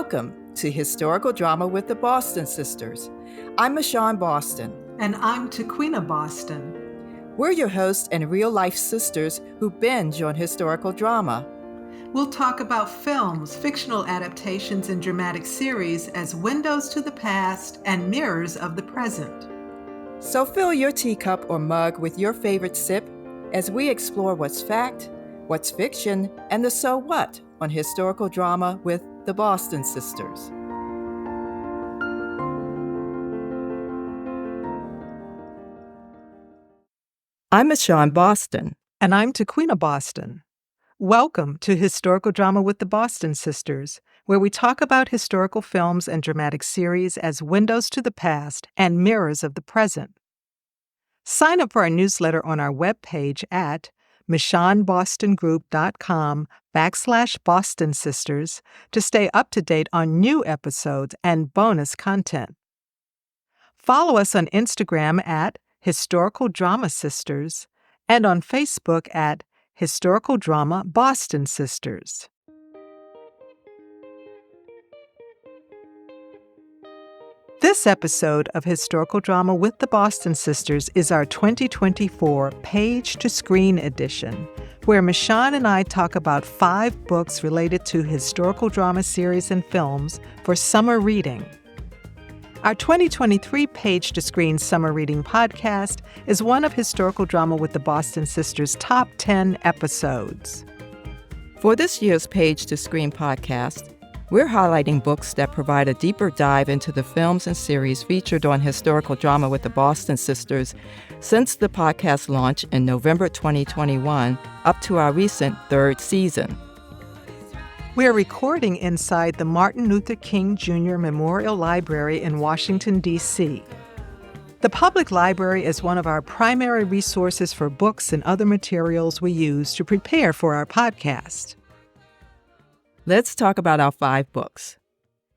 Welcome to Historical Drama with the Boston Sisters. I'm Michon Boston. And I'm Tequina Boston. We're your hosts and real-life sisters who binge on historical drama. We'll talk about films, fictional adaptations, and dramatic series as windows to the past and mirrors of the present. So fill your teacup or mug with your favorite sip as we explore what's fact, what's fiction, and the so what on historical drama with the Boston Sisters. I'm Michon Boston. And I'm Tequina Boston. Welcome to Historical Drama with the Boston Sisters, where we talk about historical films and dramatic series as windows to the past and mirrors of the present. Sign up for our newsletter on our webpage at michonbostongroup.com/Boston Sisters to stay up to date on new episodes and bonus content. Follow us on Instagram at Historical Drama Sisters and on Facebook at Historical Drama Boston Sisters. This episode of Historical Drama with the Boston Sisters is our 2024 Page-to-Screen edition, where Michon and I talk about 5 books related to historical drama series and films for summer reading. Our 2023 Page-to-Screen Summer Reading podcast is one of Historical Drama with the Boston Sisters' top 10 episodes. For this year's Page-to-Screen podcast, we're highlighting books that provide a deeper dive into the films and series featured on Historical Drama with the Boston Sisters since the podcast launch in November 2021 up to our recent 3rd season. We're recording inside the Martin Luther King Jr. Memorial Library in Washington, D.C. The public library is one of our primary resources for books and other materials we use to prepare for our podcast. Let's talk about our 5 books.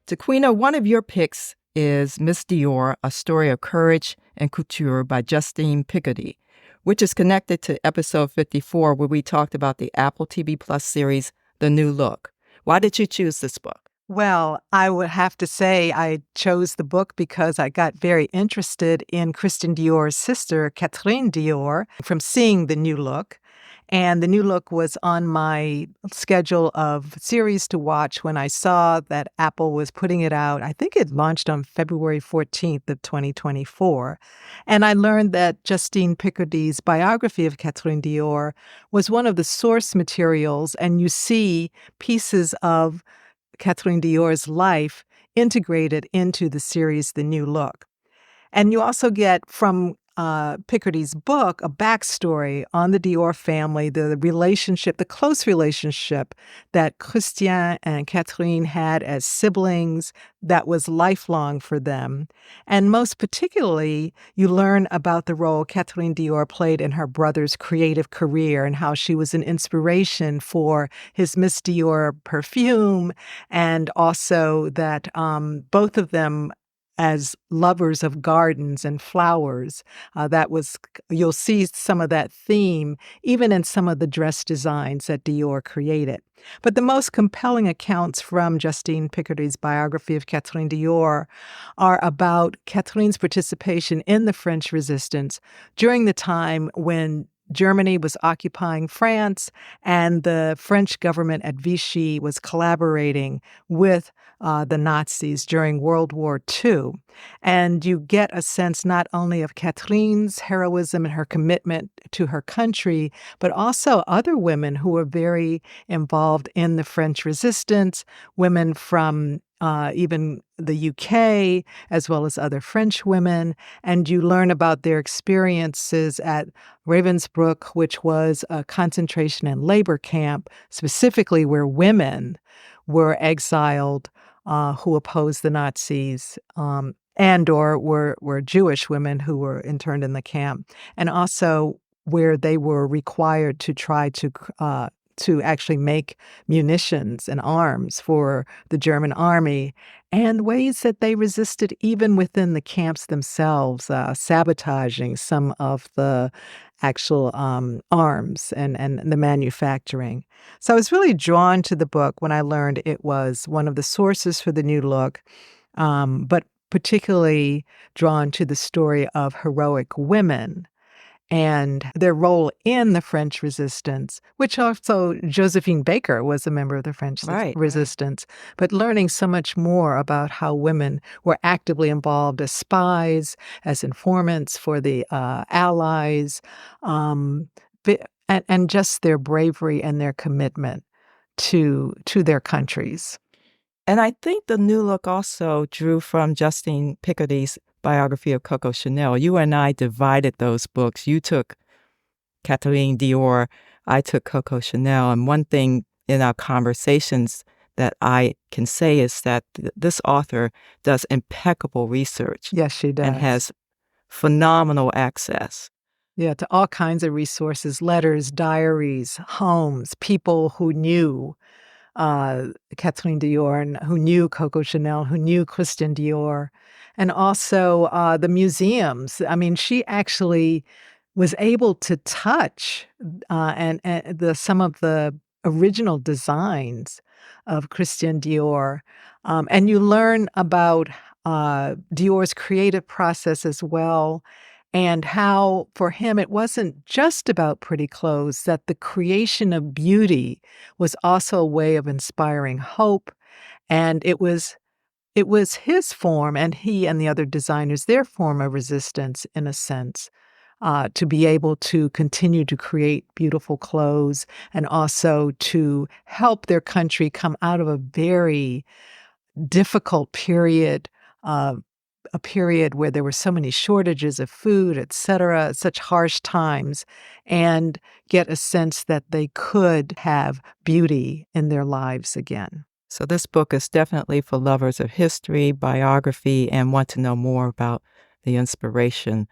Tequina, one of your picks is Miss Dior, A Story of Courage and Couture by Justine Picardie, which is connected to episode 54 where we talked about the Apple TV Plus series, The New Look. Why did you choose this book? Well, I would have to say I chose the book because I got very interested in Christian Dior's sister, Catherine Dior, from seeing The New Look. And The New Look was on my schedule of series to watch when I saw that Apple was putting it out. I think it launched on February 14th of 2024. And I learned that Justine Picardie's biography of Catherine Dior was one of the source materials, and you see pieces of Catherine Dior's life integrated into the series The New Look. And you also get from Picardie's book, a backstory on the Dior family, the relationship, the close relationship that Christian and Catherine had as siblings that was lifelong for them. And most particularly, you learn about the role Catherine Dior played in her brother's creative career and how she was an inspiration for his Miss Dior perfume, and also that both of them as lovers of gardens and flowers. You'll see some of that theme even in some of the dress designs that Dior created. But the most compelling accounts from Justine Picardie's biography of Catherine Dior are about Catherine's participation in the French Resistance during the time when Germany was occupying France and the French government at Vichy was collaborating with the Nazis during World War II. And you get a sense not only of Catherine's heroism and her commitment to her country, but also other women who were very involved in the French Resistance, women from even the UK, as well as other French women. And you learn about their experiences at Ravensbrück, which was a concentration and labor camp, specifically where women were exiled who opposed the Nazis, and or were Jewish women who were interned in the camp, and also where they were required to try to to actually make munitions and arms for the German army, and ways that they resisted even within the camps themselves, sabotaging some of the actual arms and the manufacturing. So I was really drawn to the book when I learned it was one of the sources for the new look, but particularly drawn to the story of heroic women and their role in the French resistance, which also Josephine Baker was a member of the French Right. resistance, but learning so much more about how women were actively involved as spies, as informants for the Allies, and just their bravery and their commitment to their countries. And I think the new look also drew from Justine Picardie's biography of Coco Chanel. You and I divided those books. You took Catherine Dior, I took Coco Chanel. And one thing in our conversations that I can say is that this author does impeccable research. Yes, she does. And has phenomenal access. Yeah, to all kinds of resources, letters, diaries, homes, people who knew Catherine Dior and who knew Coco Chanel, who knew Christian Dior, and also the museums. I mean, she actually was able to touch some of the original designs of Christian Dior, and you learn about Dior's creative process as well, and how for him it wasn't just about pretty clothes, that the creation of beauty was also a way of inspiring hope, and it was his form, and he and the other designers, their form of resistance, in a sense, to be able to continue to create beautiful clothes and also to help their country come out of a very difficult period, a period where there were so many shortages of food, et cetera, such harsh times, and get a sense that they could have beauty in their lives again. So this book is definitely for lovers of history, biography, and want to know more about the inspiration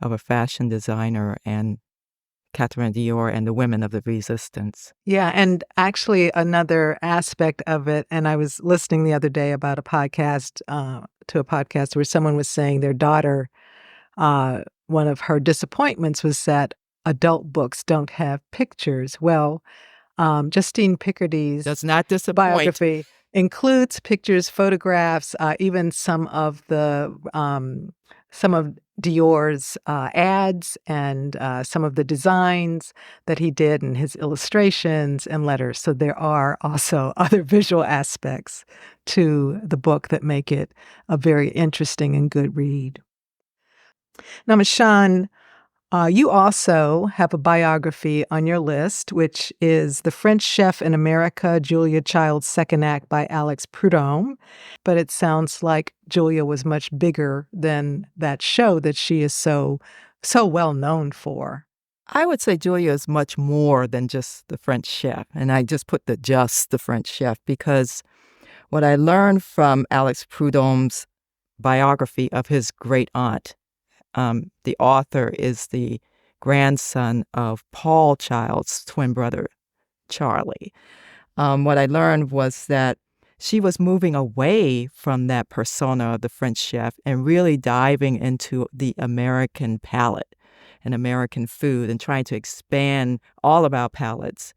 of a fashion designer and Catherine Dior and the women of the resistance. Yeah, and actually another aspect of it, and I was listening the other day about to a podcast where someone was saying their daughter, one of her disappointments was that adult books don't have pictures. Well, Justine Picardie's Does not disappoint. biography includes pictures, photographs, even some of Dior's ads and some of the designs that he did and his illustrations and letters. So there are also other visual aspects to the book that make it a very interesting and good read. Now, Michon, you also have a biography on your list, which is The French Chef in America, Julia Child's Second Act by Alex Prud'homme. But it sounds like Julia was much bigger than that show that she is so well known for. I would say Julia is much more than just the French chef. And I just put the French chef because what I learned from Alex Prud'homme's biography of his great aunt, the author is the grandson of Paul Child's twin brother, Charlie. What I learned was that she was moving away from that persona of the French chef and really diving into the American palate and American food and trying to expand all of our palates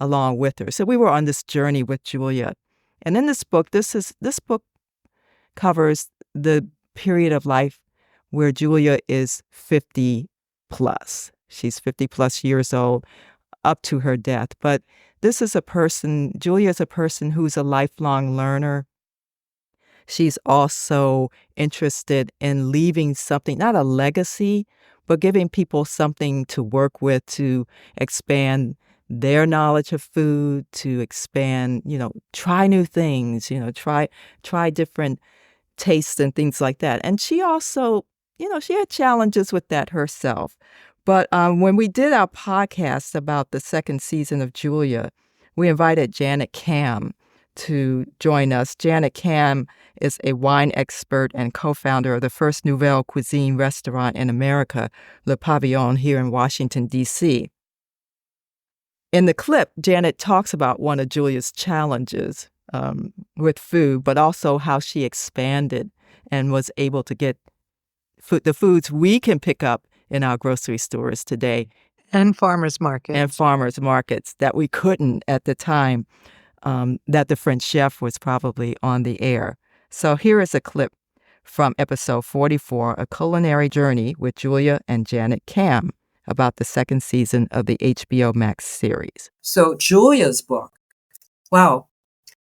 along with her. So we were on this journey with Julia. And in this book, this book covers the period of life where Julia is 50 plus. She's 50 plus years old up to her death. But Julia is a person who's a lifelong learner. She's also interested in leaving something, not a legacy, but giving people something to work with to expand their knowledge of food, to expand, try new things, try different tastes and things like that. And she also, she had challenges with that herself. But when we did our podcast about the second season of Julia, we invited Janet Kam to join us. Janet Kam is a wine expert and co-founder of the first Nouvelle Cuisine restaurant in America, Le Pavillon, here in Washington, D.C. In the clip, Janet talks about one of Julia's challenges with food, but also how she expanded and was able to get the foods we can pick up in our grocery stores today. And farmers markets. And farmers markets that we couldn't at the time that the French chef was probably on the air. So here is a clip from episode 44, A Culinary Journey with Julia and Janet Cam, about the second season of the HBO Max series. So Julia's book, wow,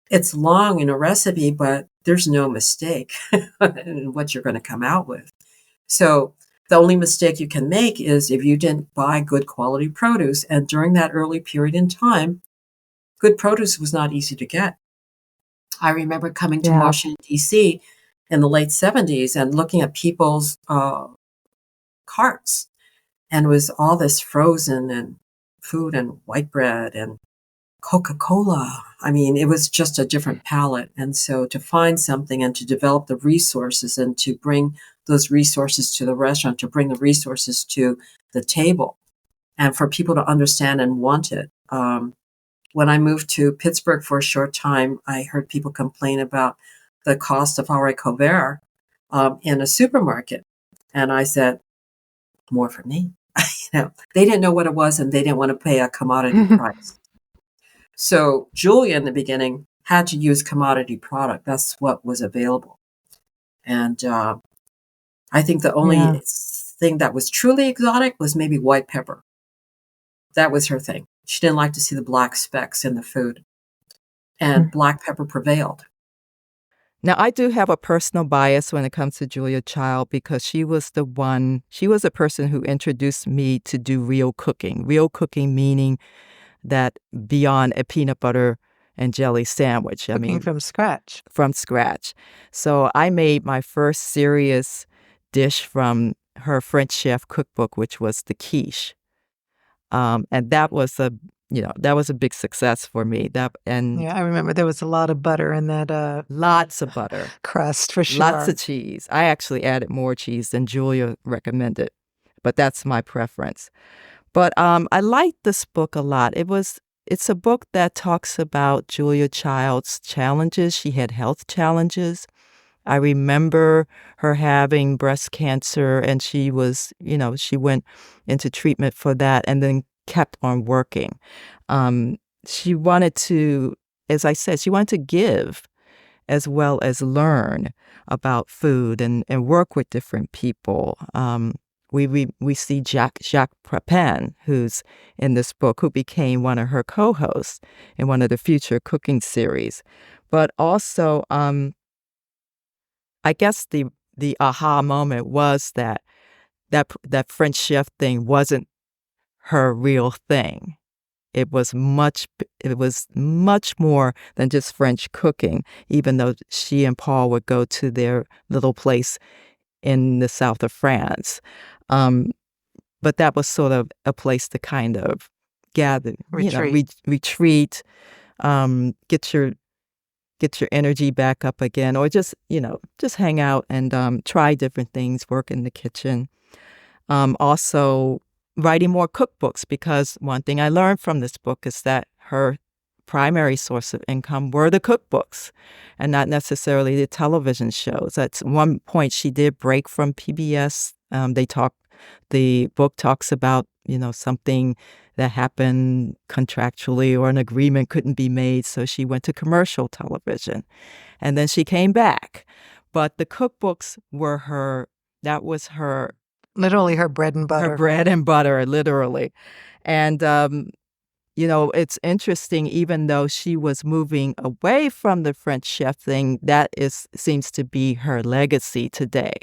it's long in a recipe, but there's no mistake in what you're going to come out with. So the only mistake you can make is if you didn't buy good quality produce. And during that early period in time, good produce was not easy to get. I remember coming to Washington, D.C. in the late 70s and looking at people's carts. And it was all this frozen and food and white bread and Coca-Cola. I mean, it was just a different palette. And so to find something and to develop the resources and to bring those resources to the restaurant, to bring the resources to the table, and for people to understand and want it. When I moved to Pittsburgh for a short time, I heard people complain about the cost of haricots verts in a supermarket. And I said, more for me. They didn't know what it was and they didn't want to pay a commodity price. So Julia in the beginning had to use commodity product. That's what was available. And I think the only thing that was truly exotic was maybe white pepper. That was her thing. She didn't like to see the black specks in the food. And black pepper prevailed. Now, I do have a personal bias when it comes to Julia Child because she was the person who introduced me to do real cooking. Real cooking meaning that beyond a peanut butter and jelly sandwich. Cooking from scratch. From scratch. So I made my first serious dish from her French chef cookbook, which was the quiche. And that was a big success for me. I remember there was a lot of butter in that. Lots of butter. Crust, for sure. Lots of cheese. I actually added more cheese than Julia recommended, but that's my preference. But I liked this book a lot. It's a book that talks about Julia Child's challenges. She had health challenges. I remember her having breast cancer, and she went into treatment for that and then kept on working. She wanted to, as I said, she wanted to give as well as learn about food and work with different people. We see Jacques Pepin, who's in this book, who became one of her co-hosts in one of the future cooking series. But also, I guess the aha moment was that French chef thing wasn't her real thing. It was much more than just French cooking, even though she and Paul would go to their little place in the south of France. But that was sort of a place to kind of gather, retreat, get your energy back up again, or just hang out and try different things, work in the kitchen. Also writing more cookbooks, because one thing I learned from this book is that her primary source of income were the cookbooks and not necessarily the television shows. At one point she did break from PBS. The book talks about, something that happened contractually or an agreement couldn't be made, so she went to commercial television. And then she came back. But the cookbooks were that was her... Literally her bread and butter. Her bread and butter, literally. And, it's interesting, even though she was moving away from the French chef thing, seems to be her legacy today,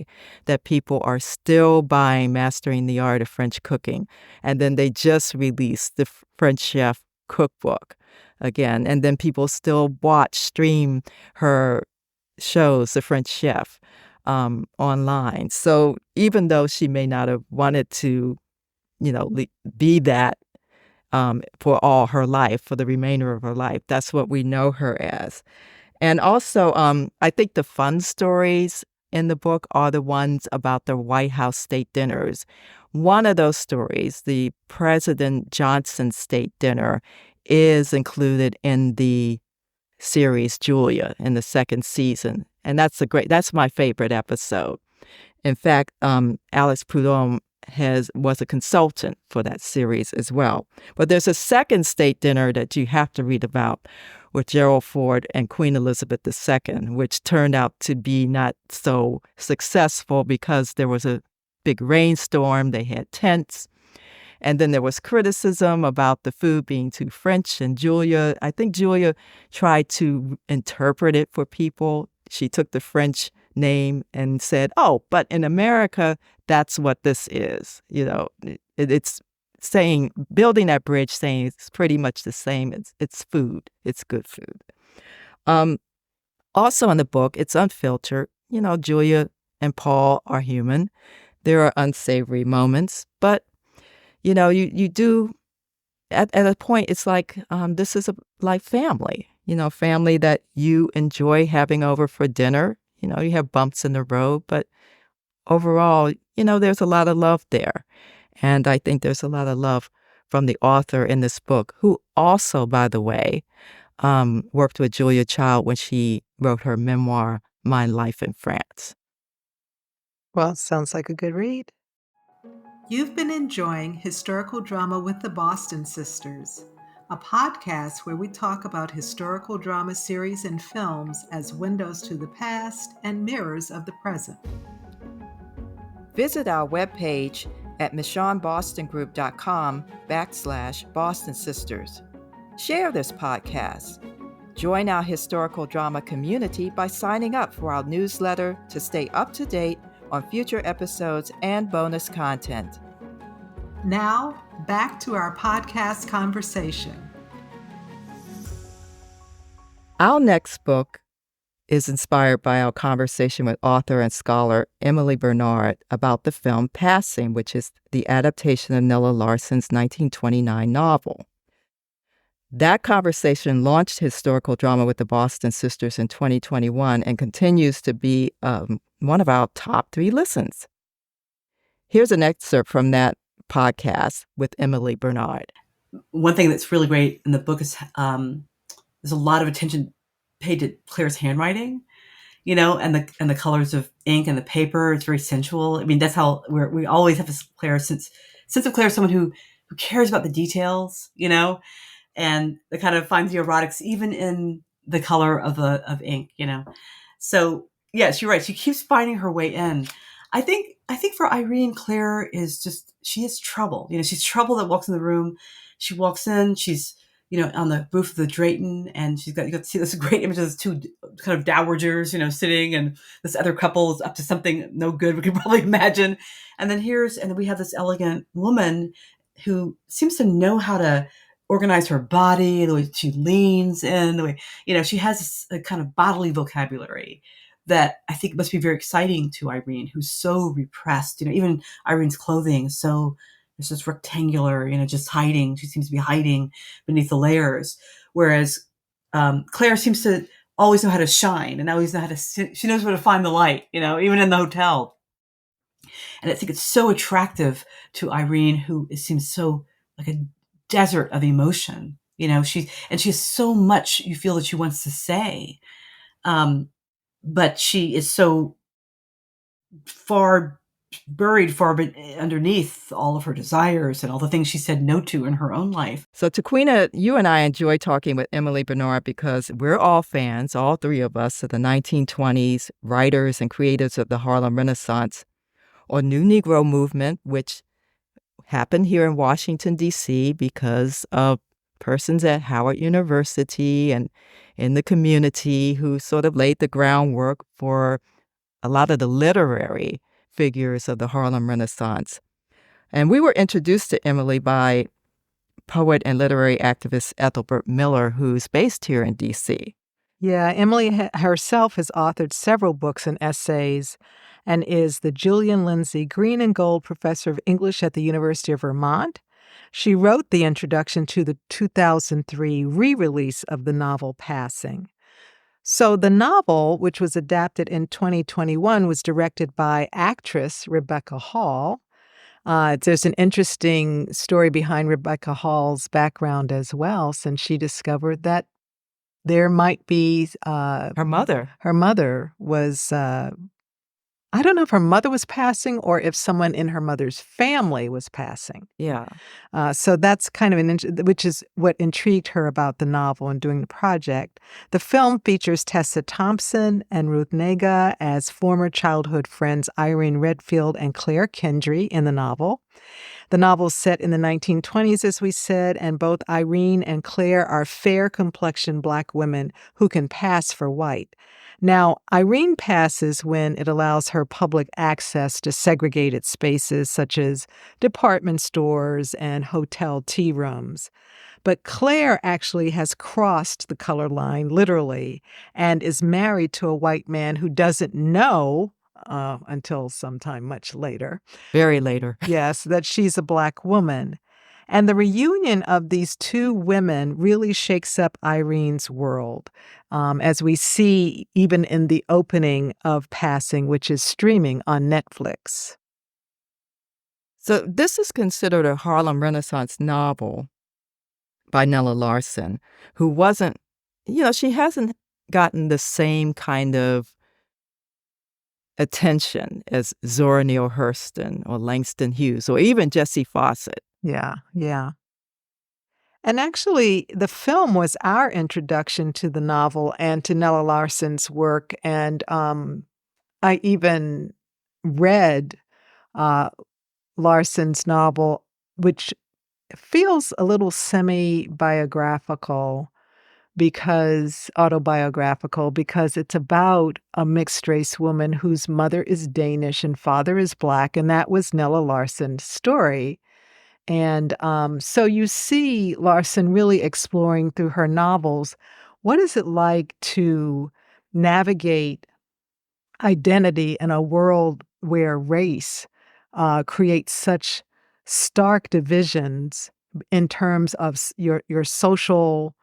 that people are still buying Mastering the Art of French Cooking. And then they just released the French chef cookbook again. And then people still stream her shows, The French Chef, online. So even though she may not have wanted to, be that for all her life, for the remainder of her life, that's what we know her as. And also, I think the fun stories in the book are the ones about the White House state dinners, one of those stories, the President Johnson State Dinner, is included in the series Julia in the second season. And that's my favorite episode. In fact, Alex Prud'homme was a consultant for that series as well. But there's a second state dinner that you have to read about with Gerald Ford and Queen Elizabeth II, which turned out to be not so successful because there was a big rainstorm. They had tents. And then there was criticism about the food being too French. And I think Julia tried to interpret it for people. She took the French name and said, oh, but in America, that's what this is. It's saying, building that bridge, saying it's pretty much the same. It's food. It's good food. Also in the book, it's unfiltered. Julia and Paul are human. There are unsavory moments, but you do, at a point, it's like, this is like family, family that you enjoy having over for dinner. You have bumps in the road, but overall, there's a lot of love there. And I think there's a lot of love from the author in this book, who also, by the way, worked with Julia Child when she wrote her memoir, My Life in France. Well, sounds like a good read. You've been enjoying Historical Drama with the Boston Sisters, a podcast where we talk about historical drama series and films as windows to the past and mirrors of the present. Visit our webpage at michonbostongroup.com/Boston Sisters. Share this podcast. Join our historical drama community by signing up for our newsletter to stay up to date on future episodes and bonus content. Now, back to our podcast conversation. Our next book is inspired by our conversation with author and scholar Emily Bernard about the film Passing, which is the adaptation of Nella Larsen's 1929 novel. That conversation launched Historical Drama with the Boston Sisters in 2021 and continues to be one of our top 3 listens. Here's an excerpt from that podcast with Emily Bernard. One thing that's really great in the book is there's a lot of attention paid to Claire's handwriting, and the colors of ink and the paper. It's very sensual. I mean, that's how we always have this Claire sense of Claire, someone who cares about the details, and that kind of finds the erotics even in the color of ink, So yes, you're right. She keeps finding her way in. I think for Irene, Claire she is trouble. She's trouble that walks in the room. She walks in, she's, on the roof of the Drayton, and you got to see this great image of those 2 kind of dowagers, sitting, and this other couple is up to something no good we could probably imagine. And then we have this elegant woman who seems to know how to organize her body, the way she leans in, the way, she has a kind of bodily vocabulary that I think must be very exciting to Irene, who's so repressed. Even Irene's clothing is so, it's just rectangular, just hiding. She seems to be hiding beneath the layers. Whereas Claire seems to always know how to shine and always know how to, she knows where to find the light, even in the hotel. And I think it's so attractive to Irene, who seems so like a desert of emotion. She has so much you feel that she wants to say. But she is so buried far underneath all of her desires and all the things she said no to in her own life. So, Taquina, you and I enjoy talking with Emily Bernard because we're all fans, all 3 of us, of the 1920s writers and creators of the Harlem Renaissance or New Negro movement, which happened here in Washington, D.C. because of persons at Howard University and in the community who sort of laid the groundwork for a lot of the literary figures of the Harlem Renaissance. And we were introduced to Emily by poet and literary activist Ethelbert Miller, who's based here in D.C. Yeah, Emily herself has authored several books and essays and is the Julian Lindsay Green and Gold Professor of English at the University of Vermont. She wrote the introduction to the 2003 re-release of the novel Passing. So the novel, which was adapted in 2021, was directed by actress Rebecca Hall. There's an interesting story behind Rebecca Hall's background as well, since she discovered that there might be Her mother. her mother was I don't know if her mother was passing or if someone in her mother's family was passing. Yeah. So that's kind of which is what intrigued her about the novel and doing the project. The film features Tessa Thompson and Ruth Negga as former childhood friends Irene Redfield and Claire Kendry in the novel. The novel is set in the 1920s, as we said, and both Irene and Claire are fair-complexioned Black women who can pass for white. Now, Irene passes when it allows her public access to segregated spaces such as department stores and hotel tea rooms. But Claire actually has crossed the color line, literally, and is married to a white man who doesn't know, until sometime much later, Very later. yes, that she's a Black woman. And the reunion of these two women really shakes up Irene's world, as we see even in the opening of Passing, which is streaming on Netflix. So this is considered a Harlem Renaissance novel by Nella Larsen, who wasn't, she hasn't gotten the same kind of attention as Zora Neale Hurston or Langston Hughes or even Jessie Fawcett. Yeah, yeah. And actually, the film was our introduction to the novel and to Nella Larsen's work. And I even read Larsen's novel, which feels a little semi-biographical autobiographical, because it's about a mixed-race woman whose mother is Danish and father is Black, and that was Nella Larsen's story. And so you see Larsen really exploring through her novels, what is it like to navigate identity in a world where race creates such stark divisions in terms of your social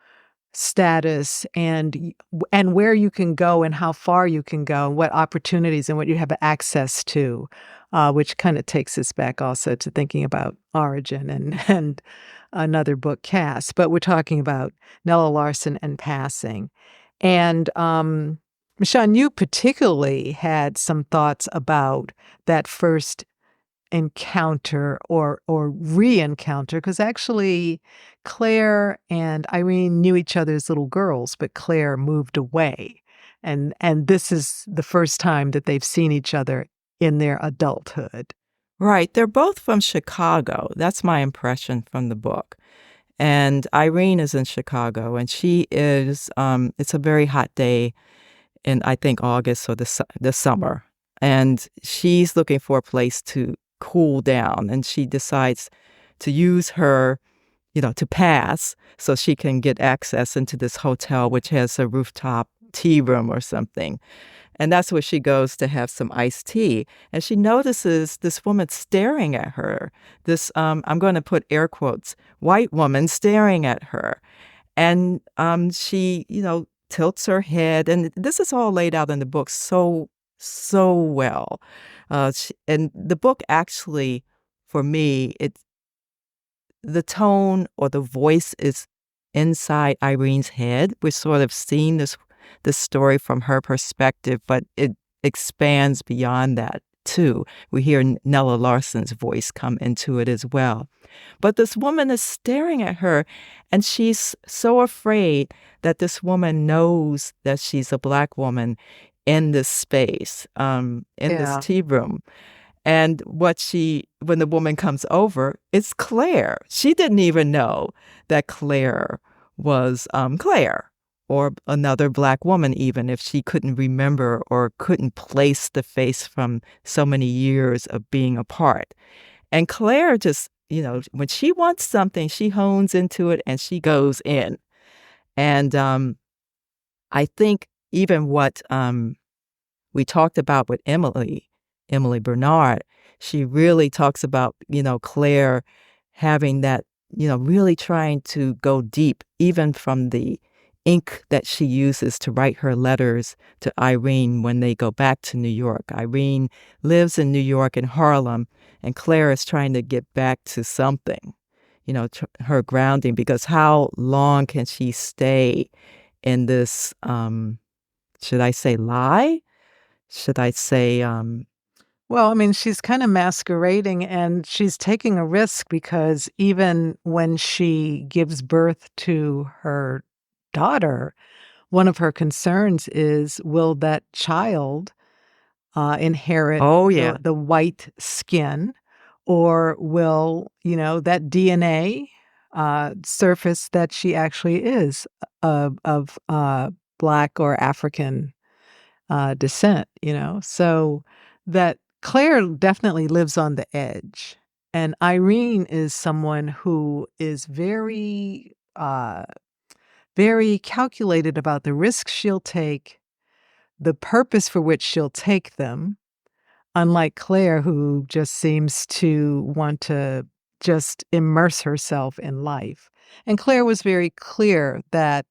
status and where you can go and how far you can go and what opportunities and what you have access to, which kind of takes us back also to thinking about origin and another book, Caste. But we're talking about Nella Larsen and Passing. And Michon, you particularly had some thoughts about that first encounter or re-encounter, because actually Claire and Irene knew each other as little girls, but Claire moved away. And this is the first time that they've seen each other in their adulthood. Right. They're both from Chicago. That's my impression from the book. And Irene is in Chicago, and she is, it's a very hot day in, I think, August or the summer. And she's looking for a place to cool down, and she decides to use her, to pass so she can get access into this hotel, which has a rooftop tea room or something. And that's where she goes to have some iced tea. And she notices this woman staring at her, this, I'm going to put air quotes, white woman staring at her. And she, tilts her head. And this is all laid out in the book so well. And the book actually, for me, the tone or the voice is inside Irene's head. We're sort of seeing this story from her perspective, but it expands beyond that too. We hear Nella Larsen's voice come into it as well. But this woman is staring at her, and she's so afraid that this woman knows that she's a Black woman in this space, this tea room. And when the woman comes over, it's Claire. She didn't even know that Claire was Claire, or another Black woman, even if she couldn't remember or couldn't place the face from so many years of being apart. And Claire just, when she wants something, she hones into it and she goes in. And I think even what we talked about with Emily Bernard, she really talks about, Claire having that, really trying to go deep, even from the ink that she uses to write her letters to Irene when they go back to New York. Irene lives in New York, in Harlem, And Claire is trying to get back to something, her grounding, because how long can she stay in this, should I say lie? Should I say, Well, I mean, she's kind of masquerading and she's taking a risk because even when she gives birth to her daughter, one of her concerns is, will that child inherit oh, yeah. the white skin, or will, that DNA surface that she actually is of Black or African descent, So that Claire definitely lives on the edge. And Irene is someone who is very, very calculated about the risks she'll take, the purpose for which she'll take them, unlike Claire, who just seems to want to just immerse herself in life. And Claire was very clear that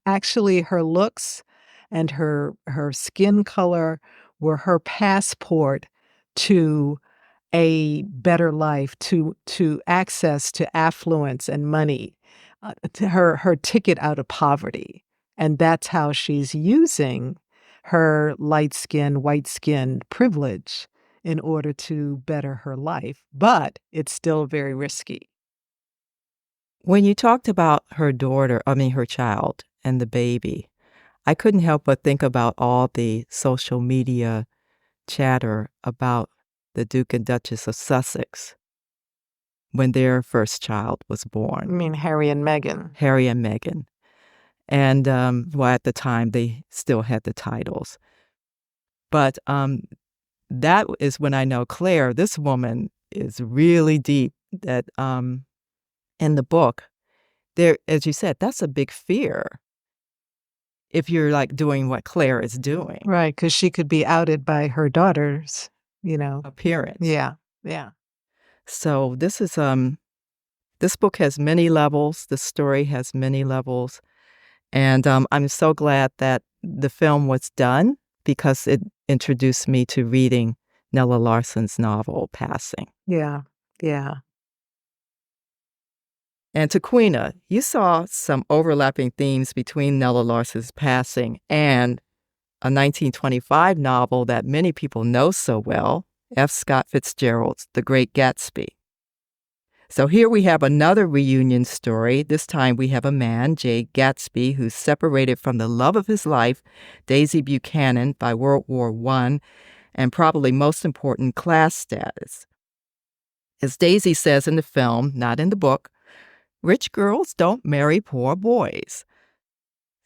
actually her looks and her skin color were her passport to a better life, to access to affluence and money, to her ticket out of poverty. And that's how she's using her light skin, white skin privilege in order to better her life. But it's still very risky. When you talked about her child and the baby, I couldn't help but think about all the social media chatter about the Duke and Duchess of Sussex when their first child was born. I mean, Harry and Meghan. Harry and Meghan. And, at the time, they still had the titles. But that is when I know Claire, this woman is really deep, that in the book, there, as you said, that's a big fear if you're like doing what Claire is doing. Right, because she could be outed by her daughter's, appearance. Yeah, yeah. So this is this book has many levels. The story has many levels. And I'm so glad that the film was done because it introduced me to reading Nella Larsen's novel, Passing. Yeah, yeah. And Taquina, you saw some overlapping themes between Nella Larsen's Passing and a 1925 novel that many people know so well, F. Scott Fitzgerald's The Great Gatsby. So here we have another reunion story. This time we have a man, Jay Gatsby, who's separated from the love of his life, Daisy Buchanan, by World War I, and probably most important, class status. As Daisy says in the film, not in the book, rich girls don't marry poor boys.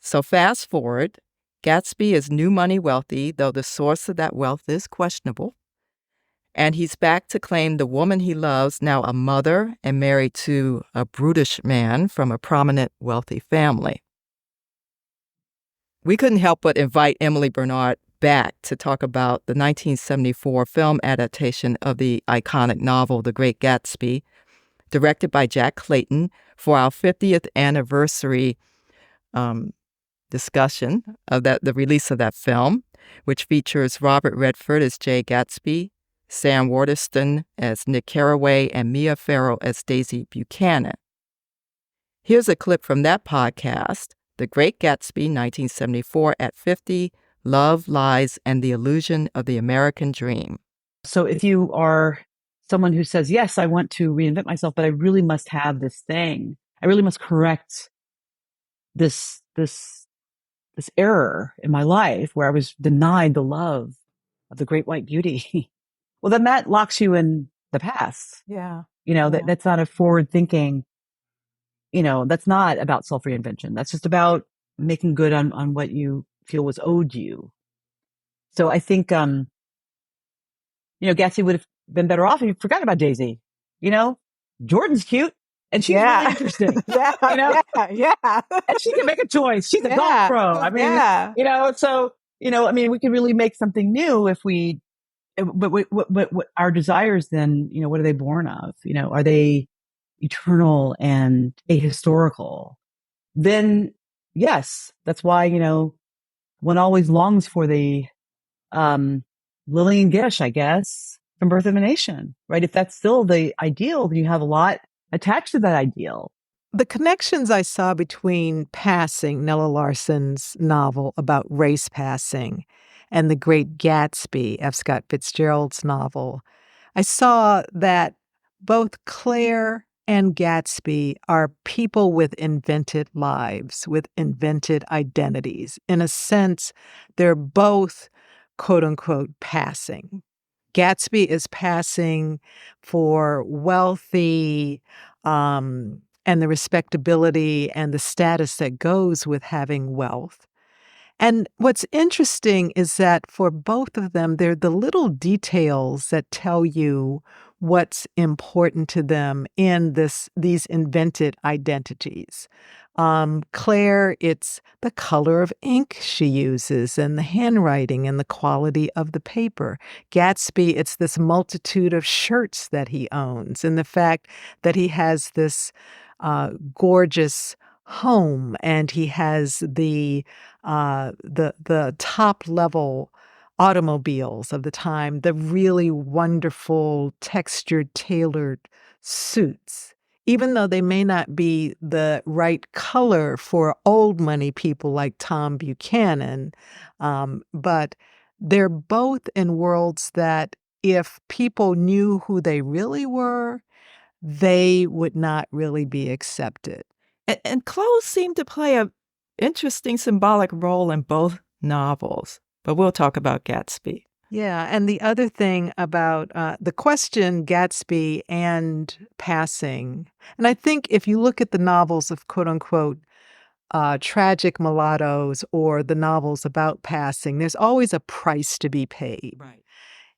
So fast forward, Gatsby is new money wealthy, though the source of that wealth is questionable. And he's back to claim the woman he loves, now a mother and married to a brutish man from a prominent, wealthy family. We couldn't help but invite Emily Bernard back to talk about the 1974 film adaptation of the iconic novel, The Great Gatsby, directed by Jack Clayton, for our 50th anniversary discussion of the release of that film, which features Robert Redford as Jay Gatsby, Sam Waterston as Nick Carraway, and Mia Farrow as Daisy Buchanan. Here's a clip from that podcast, The Great Gatsby, 1974 at 50, Love, Lies, and the Illusion of the American Dream. So if you are someone who says, yes, I want to reinvent myself, but I really must have this thing. I really must correct this error in my life where I was denied the love of the great white beauty. Well, then that locks you in the past. Yeah. That's not a forward thinking, that's not about self reinvention. That's just about making good on what you feel was owed you. So I think, Gatsby would have been better off if you forgot about Daisy. Jordan's cute and she's really interesting. Yeah. Yeah. And she can make a choice. She's a golf pro. I mean, we can really make something new if we, but what our desires then, what are they born of? Are they eternal and ahistorical? Then yes, that's why, one always longs for the, Lillian Gish, I guess, from Birth of a Nation, right? If that's still the ideal, then you have a lot attached to that ideal. The connections I saw between Passing, Nella Larsen's novel about race passing, and The Great Gatsby, F. Scott Fitzgerald's novel, I saw that both Claire and Gatsby are people with invented lives, with invented identities. In a sense, they're both, quote unquote, passing. Gatsby is passing for wealthy, and the respectability and the status that goes with having wealth. And what's interesting is that for both of them, they're the little details that tell you what's important to them in these invented identities. Claire, it's the color of ink she uses and the handwriting and the quality of the paper. Gatsby, it's this multitude of shirts that he owns and the fact that he has this gorgeous home and he has the top level automobiles of the time, the really wonderful textured tailored suits. Even though they may not be the right color for old money people like Tom Buchanan, but they're both in worlds that if people knew who they really were, they would not really be accepted. And clothes seem to play an interesting symbolic role in both novels, but we'll talk about Gatsby. Yeah, and the other thing about the question Gatsby and Passing, and I think if you look at the novels of quote-unquote tragic mulattoes or the novels about passing, there's always a price to be paid. Right.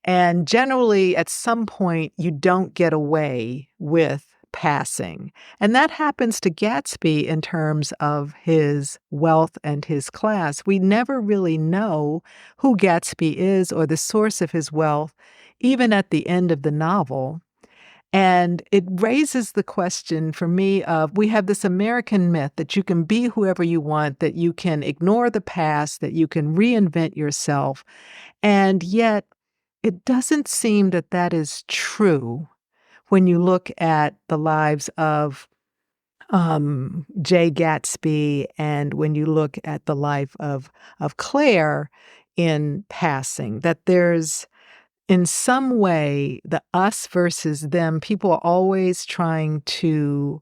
And generally, at some point, you don't get away with passing. And that happens to Gatsby in terms of his wealth and his class. We never really know who Gatsby is or the source of his wealth, even at the end of the novel. And it raises the question for me of, we have this American myth that you can be whoever you want, that you can ignore the past, that you can reinvent yourself. And yet, it doesn't seem that that is true when you look at the lives of Jay Gatsby and when you look at the life of Claire in Passing, that there's in some way the us versus them. People are always trying to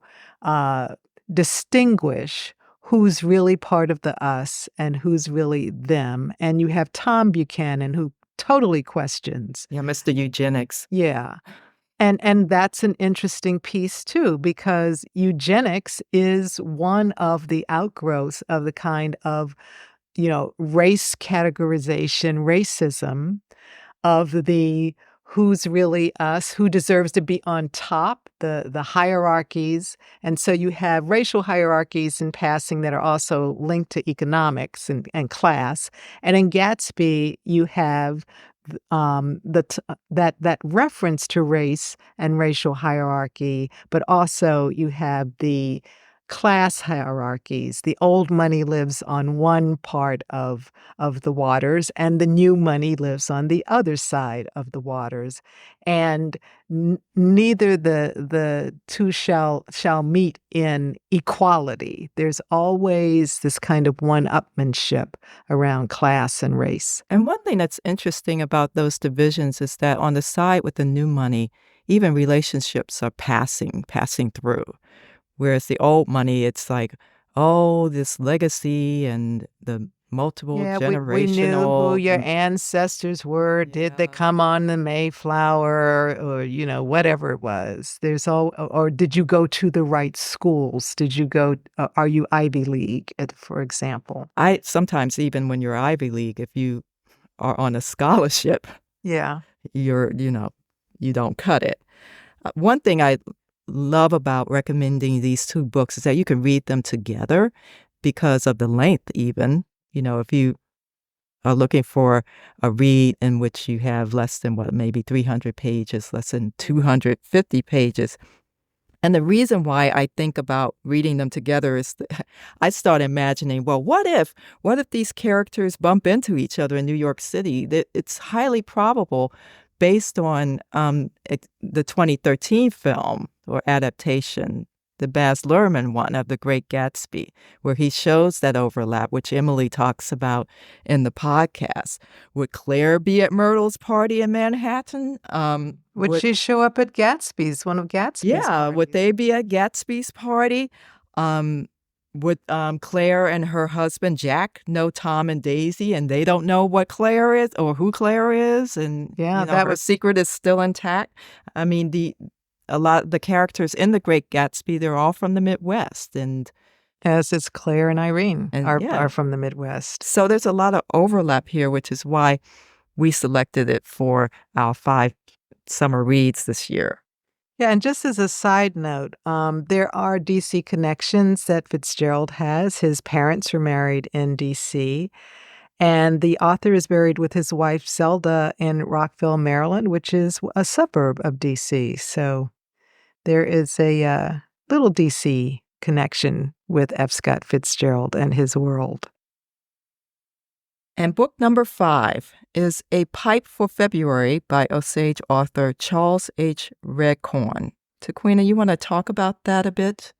distinguish who's really part of the us and who's really them. And you have Tom Buchanan, who totally questions. Yeah, Mr. Eugenics. Yeah. And that's an interesting piece, too, because eugenics is one of the outgrowths of the kind of, race categorization, racism of the who's really us, who deserves to be on top, the hierarchies. And so you have racial hierarchies in Passing that are also linked to economics and class. And in Gatsby, you have that reference to race and racial hierarchy, but also you have the class hierarchies. The old money lives on one part of the waters, and the new money lives on the other side of the waters. And neither the two shall meet in equality. There's always this kind of one-upmanship around class and race. And one thing that's interesting about those divisions is that on the side with the new money, even relationships are passing through. Whereas the old money, it's like, oh, this legacy and the multiple generational. We knew who your ancestors were. Did they come on the Mayflower or, whatever it was. Or did you go to the right schools? Did you go, are you Ivy League, for example? Sometimes even when you're Ivy League, if you are on a scholarship, you don't cut it. One thing I love about recommending these two books is that you can read them together because of the length even. If you are looking for a read in which you have less than maybe 300 pages, less than 250 pages. And the reason why I think about reading them together is I start imagining, well, what if these characters bump into each other in New York City? It's highly probable based on the 2013 film or adaptation, the Baz Luhrmann one of The Great Gatsby, where he shows that overlap, which Emily talks about in the podcast. Would Claire be at Myrtle's party in Manhattan? Would she show up at Gatsby's, one of Gatsby's Yeah, would parties? they be at Gatsby's party? Would Claire and her husband Jack know Tom and Daisy, and they don't know what Claire is or who Claire is, and Yeah, her secret is still intact? I mean, a lot of the characters in The Great Gatsby, they're all from the Midwest, and As is Claire and Irene are yeah. from the Midwest. So there's a lot of overlap here, which is why we selected it for our 5 summer reads this year. Yeah, and just as a side note, there are D.C. connections that Fitzgerald has. His parents were married in D.C., and the author is buried with his wife Zelda in Rockville, Maryland, which is a suburb of D.C. So there is a little D.C. connection with F. Scott Fitzgerald and his world. And book number 5 is A Pipe for February by Osage author Charles H. Redcorn. Taquina, you want to talk about that a bit?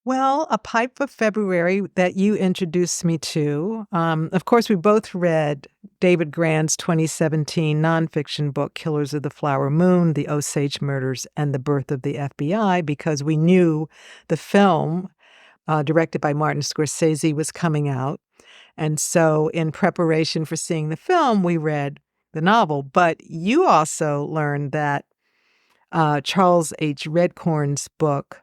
Well, A Pipe for February that you introduced me to. Of course, we both read David Grann's 2017 nonfiction book, Killers of the Flower Moon, The Osage Murders, and the Birth of the FBI, because we knew the film, directed by Martin Scorsese, was coming out. And so in preparation for seeing the film, we read the novel. But you also learned that Charles H. Redcorn's book,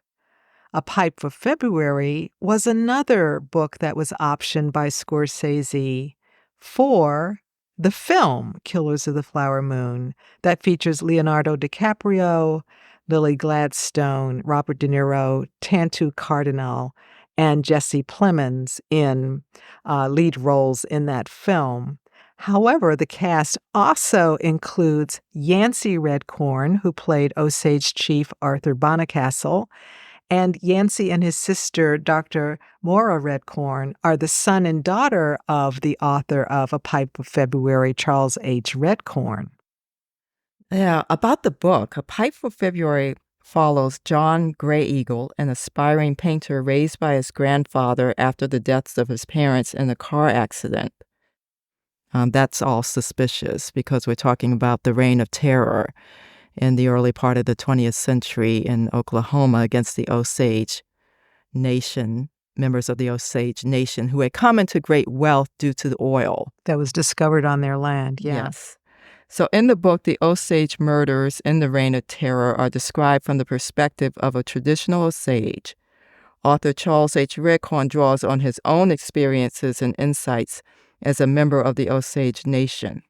A Pipe for February, was another book that was optioned by Scorsese for the film Killers of the Flower Moon that features Leonardo DiCaprio, Lily Gladstone, Robert De Niro, Tantu Cardinal, and Jesse Plemons in lead roles in that film. However, the cast also includes Yancey Redcorn, who played Osage Chief Arthur Bonacastle, and Yancey and his sister, Dr. Maura Redcorn, are the son and daughter of the author of A Pipe of February, Charles H. Redcorn. Yeah, about the book, A Pipe for February follows John Gray Eagle, an aspiring painter raised by his grandfather after the deaths of his parents in a car accident. That's all suspicious because we're talking about the reign of terror in the early part of the 20th century in Oklahoma against the Osage Nation, members of the Osage Nation who had come into great wealth due to the oil that was discovered on their land. Yeah. Yes. So in the book, the Osage murders in the Reign of Terror are described from the perspective of a traditional Osage. Author Charles H. Redcorn draws on his own experiences and insights as a member of the Osage Nation.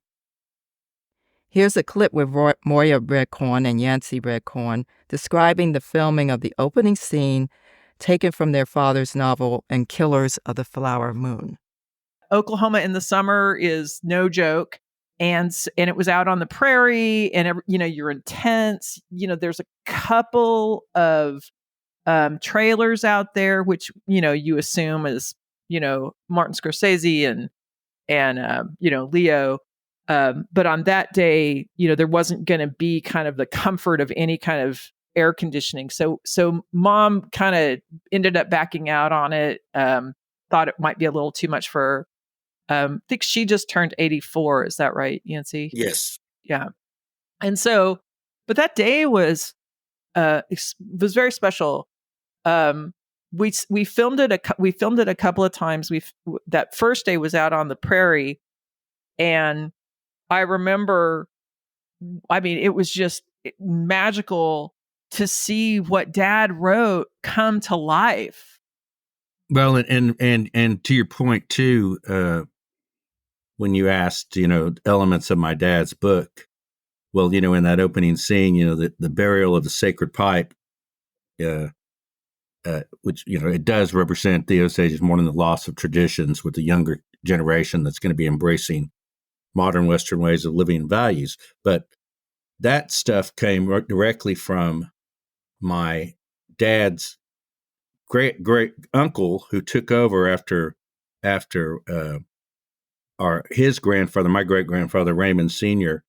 Here's a clip with Moya Redcorn and Yancey Redcorn describing the filming of the opening scene taken from their father's novel and Killers of the Flower Moon. Oklahoma in the summer is no joke. And it was out on the prairie, and you're in tents. There's a couple of trailers out there, which you assume is Martin Scorsese and Leo. But on that day, there wasn't going to be kind of the comfort of any kind of air conditioning. So Mom kind of ended up backing out on it. Thought it might be a little too much for her. I think she just turned 84. Is that right, Yancy? Yes. Yeah. And so, but that day was very special. We filmed it. We filmed it a couple of times. That first day was out on the prairie, and I remember. I mean, it was just magical to see what Dad wrote come to life. Well, and to your point too. When you asked, elements of my dad's book, well, in that opening scene, the burial of the sacred pipe, which, it does represent the Osages more than the loss of traditions with the younger generation that's going to be embracing modern Western ways of living and values. But that stuff came directly from my dad's great uncle who took over after his grandfather, my great grandfather Raymond Sr.,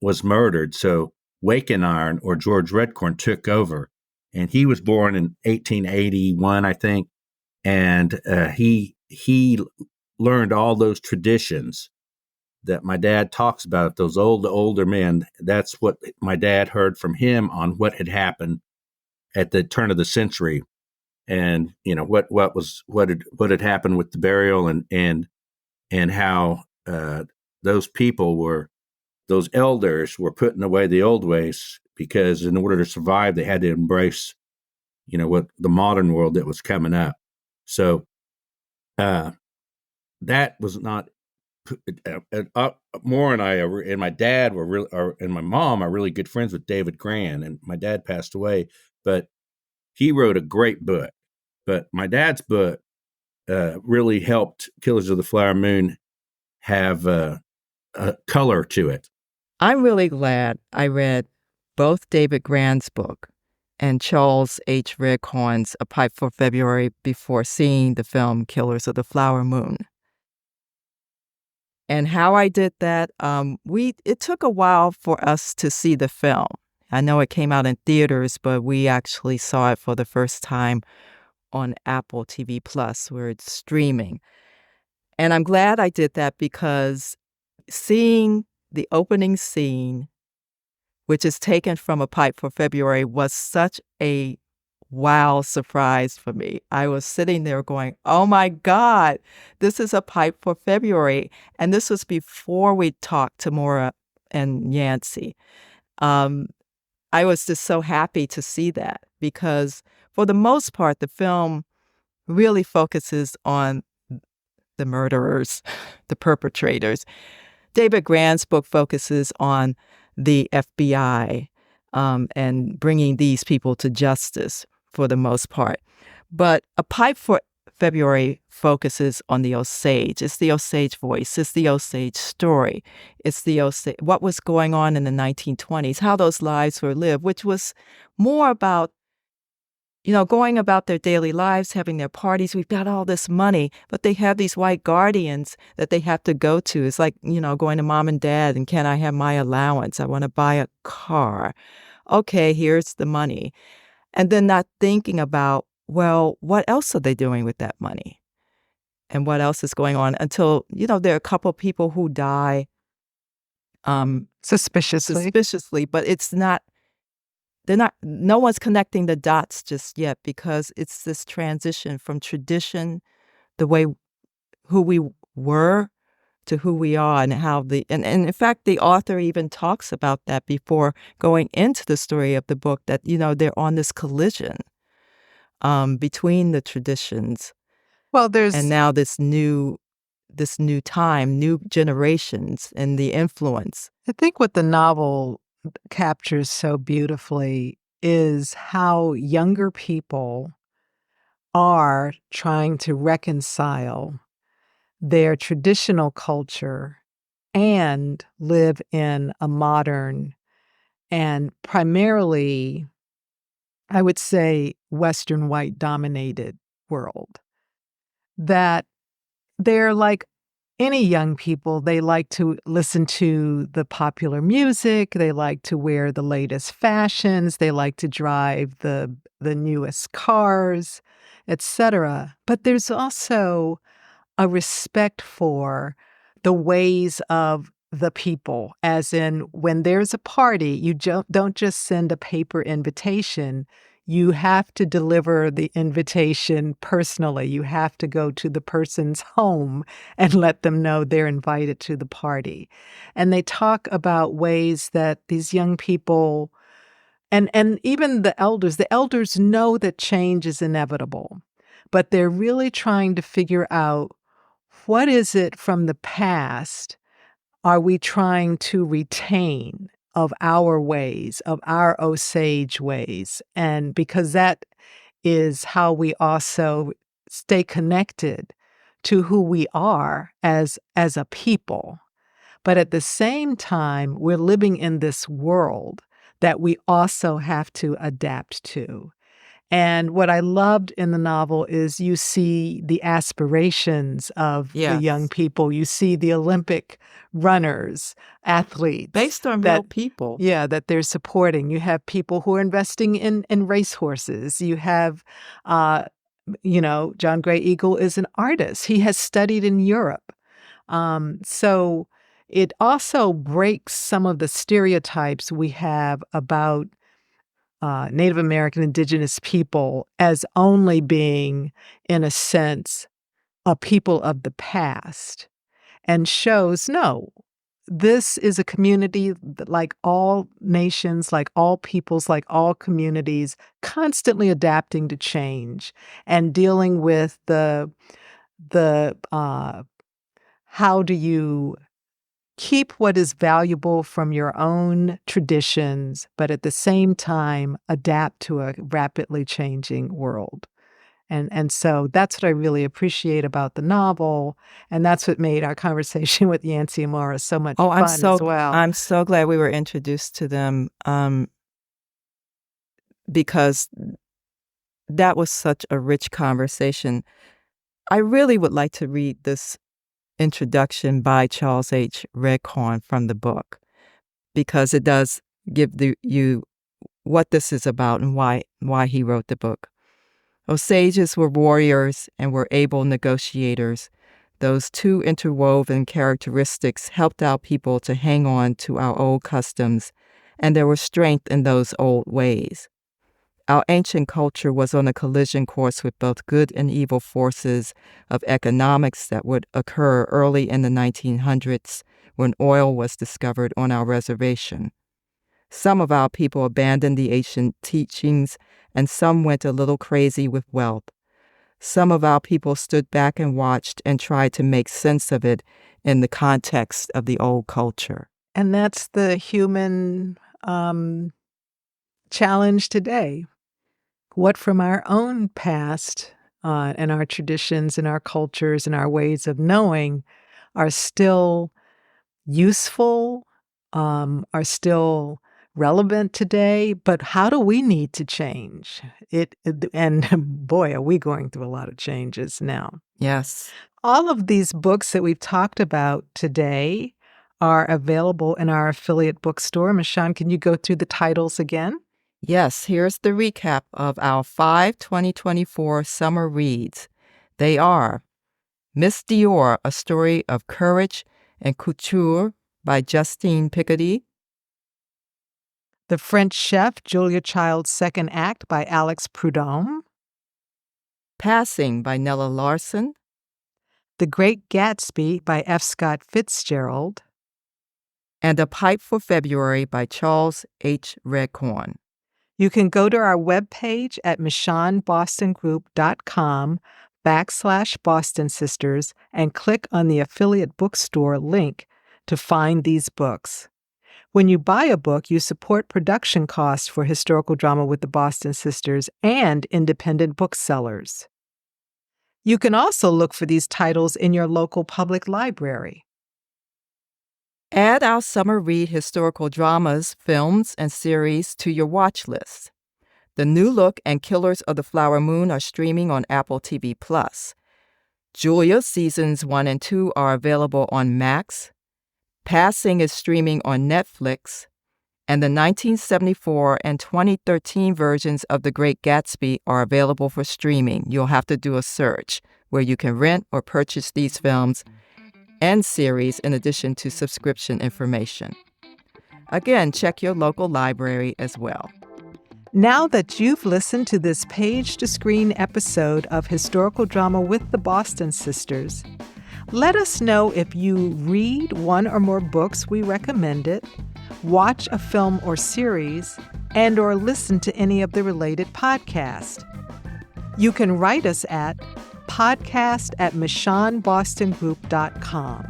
was murdered. So Wake-Iron or George Redcorn took over, and he was born in 1881, I think, and he learned all those traditions that my dad talks about. Those older men. That's what my dad heard from him on what had happened at the turn of the century, and what had happened with the burial, and how those elders were putting away the old ways, because in order to survive, they had to embrace, what the modern world that was coming up. So that was not. Moore and I and my dad and my mom are really good friends with David Grann, and my dad passed away, but he wrote a great book. But my dad's book really helped Killers of the Flower Moon have a color to it. I'm really glad I read both David Grann's book and Charles H. Redcorn's A Pipe for February before seeing the film Killers of the Flower Moon. And how I did that, it took a while for us to see the film. I know it came out in theaters, but we actually saw it for the first time on Apple TV Plus, where it's streaming. And I'm glad I did that, because seeing the opening scene, which is taken from A Pipe for February, was such a wow surprise for me. I was sitting there going, oh my God, this is A Pipe for February. And this was before we talked to Maura and Yancey. I was just so happy to see that, because for the most part, the film really focuses on the murderers, the perpetrators. David Grann's book focuses on the FBI and bringing these people to justice for the most part. But A Pipe for February focuses on the Osage. It's the Osage voice. It's the Osage story. It's the Osage, what was going on in the 1920s, how those lives were lived, which was more about, going about their daily lives, having their parties. We've got all this money, but they have these white guardians that they have to go to. It's like, going to mom and dad, and can I have my allowance? I want to buy a car. Okay, here's the money. And then not thinking about, well, what else are they doing with that money? And what else is going on, until, there are a couple of people who die suspiciously, but no one's connecting the dots just yet, because it's this transition from tradition, the way who we were, to who we are, and how and in fact, the author even talks about that before going into the story of the book, that, they're on this collision between the traditions. Well, and now this new time, new generations, and the influence. I think what the novel captures so beautifully is how younger people are trying to reconcile their traditional culture and live in a modern and primarily, I would say, Western white dominated world. That they're like any young people, they like to listen to the popular music, they like to wear the latest fashions, they like to drive the newest cars, etc. But there's also a respect for the ways of the people, as in, when there's a party, you don't just send a paper invitation. You have to deliver the invitation personally. You have to go to the person's home and let them know they're invited to the party. And they talk about ways that these young people, and even the elders know that change is inevitable, but they're really trying to figure out, what is it from the past are we trying to retain of our ways, of our Osage ways? And because that is how we also stay connected to who we are as a people. But at the same time, we're living in this world that we also have to adapt to. And what I loved in the novel is you see the aspirations of the Yes. young people. You see the Olympic runners, athletes. Based on that- real people. Yeah, that they're supporting. You have people who are investing in racehorses. You have, John Gray Eagle is an artist. He has studied in Europe. So it also breaks some of the stereotypes we have about Native American indigenous people as only being, in a sense, a people of the past, and shows, no, this is a community that, like all nations, like all peoples, like all communities, constantly adapting to change and dealing with the how do you keep what is valuable from your own traditions, but at the same time adapt to a rapidly changing world. And so that's what I really appreciate about the novel, and that's what made our conversation with Yancey and Maura so much fun as well. I'm so glad we were introduced to them because that was such a rich conversation. I really would like to read this introduction by Charles H. Redcorn from the book, because it does give you what this is about and why he wrote the book. Osages were warriors and were able negotiators. Those two interwoven characteristics helped our people to hang on to our old customs, and there was strength in those old ways. Our ancient culture was on a collision course with both good and evil forces of economics that would occur early in the 1900s when oil was discovered on our reservation. Some of our people abandoned the ancient teachings, and some went a little crazy with wealth. Some of our people stood back and watched and tried to make sense of it in the context of the old culture. And that's the human challenge today. What from our own past and our traditions and our cultures and our ways of knowing are still useful, are still relevant today, but how do we need to change? And boy, are we going through a lot of changes now. Yes. All of these books that we've talked about today are available in our affiliate bookstore. Michon, can you go through the titles again? Yes, here's the recap of our 5 2024 summer reads. They are Miss Dior, A Story of Courage and Couture by Justine Picardie, The French Chef, Julia Child's Second Act by Alex Prud'homme, Passing by Nella Larsen, The Great Gatsby by F. Scott Fitzgerald, and A Pipe for February by Charles H. Redcorn. You can go to our webpage at michonbostongroup.com/Boston Sisters and click on the affiliate bookstore link to find these books. When you buy a book, you support production costs for historical drama with the Boston Sisters and independent booksellers. You can also look for these titles in your local public library. Add our summer read historical dramas, films, and series to your watch list. The New Look and Killers of the Flower Moon are streaming on Apple TV+. Julia Seasons 1 and 2 are available on Max. Passing is streaming on Netflix. And the 1974 and 2013 versions of The Great Gatsby are available for streaming. You'll have to do a search where you can rent or purchase these films and series in addition to subscription information. Again, check your local library as well. Now that you've listened to this page-to-screen episode of Historical Drama with the Boston Sisters, let us know if you read one or more books we recommended, watch a film or series, and or listen to any of the related podcasts. You can write us at podcast@michonbostongroup.com.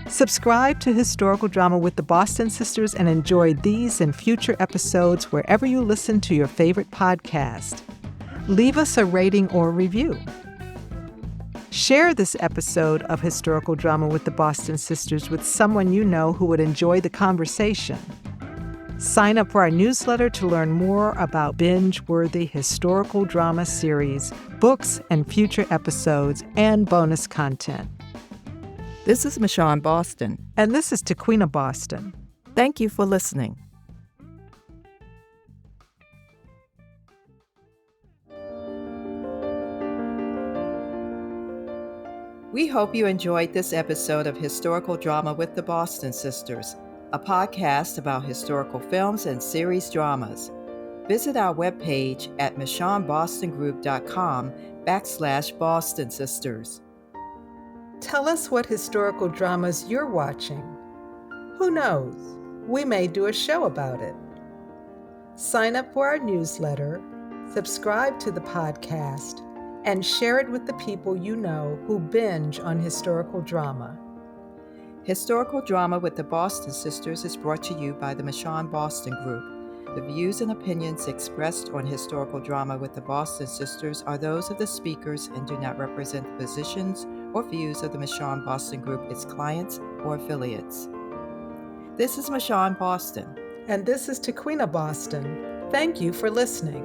Subscribe to Historical Drama with the Boston Sisters and enjoy these and future episodes wherever you listen to your favorite podcast. Leave us a rating or review. Share this episode of Historical Drama with the Boston Sisters with someone you know who would enjoy the conversation. Sign up for our newsletter to learn more about binge-worthy historical drama series, books and future episodes, and bonus content. This is Michon Boston. And this is Tequina Boston. Thank you for listening. We hope you enjoyed this episode of Historical Drama with the Boston Sisters, a podcast about historical films and series dramas. Visit our webpage at michonbostongroup.com/Boston Sisters. Tell us what historical dramas you're watching. Who knows? We may do a show about it. Sign up for our newsletter, subscribe to the podcast, and share it with the people you know who binge on historical drama. Historical Drama with the Boston Sisters is brought to you by the Michon Boston Group. The views and opinions expressed on Historical Drama with the Boston Sisters are those of the speakers and do not represent the positions or views of the Michon Boston Group, its clients, or affiliates. This is Michon Boston. And this is Tequina Boston. Thank you for listening.